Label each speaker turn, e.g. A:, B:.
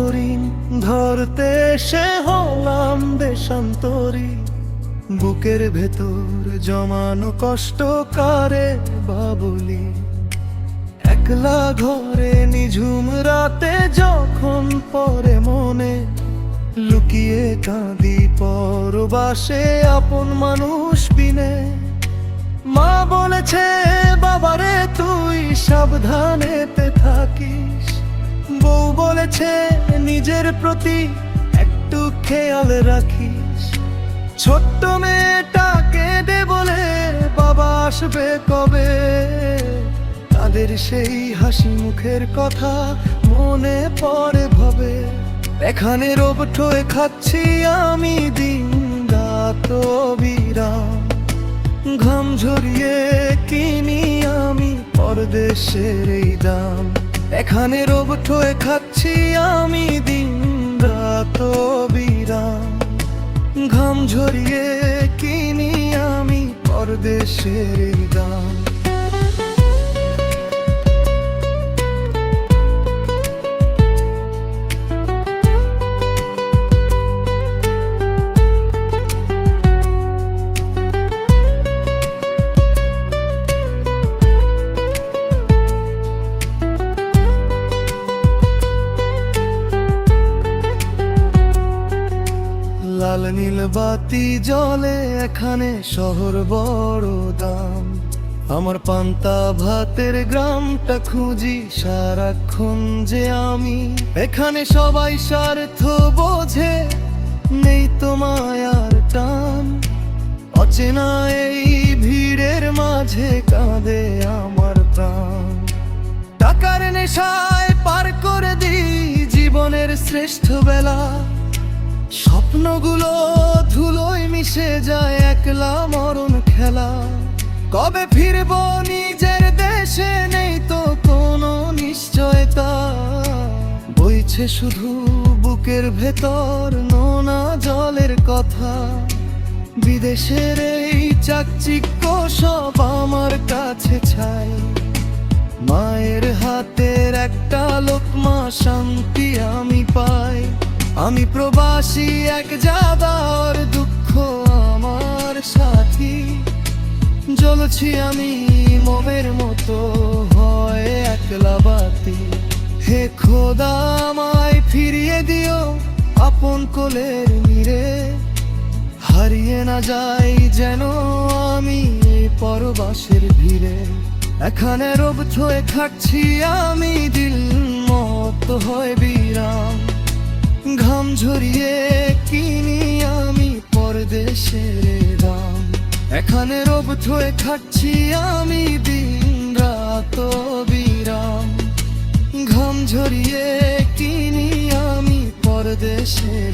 A: হরিণ ধরতে এসে হলাম দেশান্তরী। বুকের ভেতর জমানো কষ্ট কারে বাবুলি। একলা ঘরে নিঝুম রাতে যখন পরে মনে, লুকিয়ে কাঁদি পরবাসে আপন মানুষ বিনে। মা বলেছে বাবারে তুই সাবধানেতে থাকিস। বউ বলেছে নিজের প্রতি একটু খেয়াল রাখিস। ছোট্ট মেয়েটা কেঁদে বলে বাবা আসবে কবে। তাদের সেই হাসি মুখের কথা মনে পড়ে ভবে। এখানে রোব ঠোয়ে খাচ্ছি আমি দিন রাত বিরাম। ঘাম ঝরিয়ে কিনি আমি পরদেশের এই দাম। এখানে রোব ঠোয়ে খাচ্ছি আমি দিন রাত বিরাম। ঘাম ঝরিয়ে কিনি আমি পরদেশের এই দাম। লাল নীল বাতি জলে এখানে শহর বড় দাম। আমার পান্তা ভাতের গ্রামটা খুঁজি সারাক্ষণ যে আমি। এখানে সবাই স্বার্থ বোঝে, নেই তো মায়ার টান। অচেনা এই ভিড়ের মাঝে কাঁদে আমার প্রাণ। টাকার নেশায় পার করে দিই জীবনের শ্রেষ্ঠ বেলা। স্বপ্নগুলো ধুলোয় মিশে যায় একলা মরণ খেলা। কবে ফিরবো নিজের দেশে নেই তো কোনো নিশ্চয়তা। বইছে শুধু বুকের ভেতর নোনা জলের কথা। বিদেশের এই চাকচিক্য সব আমার কাছে ছাই। মায়ের হাতের একটা লোকমা শান্তি আমি পাই। আমি প্রবাসী এক জাদার দুঃখ আমার সাথী। জ্বলছি আমি মোমের মতো হয় একলা বাতি। হে খোদা আমায় ফিরিয়ে দিও আপন কোলের নীড়ে। হারিয়ে না যাই যেন আমি এই পরবাসের ভিড়ে। এখানে রোব ঠোয়ে খাচ্ছি আমি দিল মতো হয় বিরাম। ঘাম ঝরিয়ে কিনি আমি পরদেশের দাম। এখানে রোব ঠোয়ে খাচ্ছি আমি দিন রাত বিরাম। ঘাম ঝরিয়ে কিনি আমি পরদেশের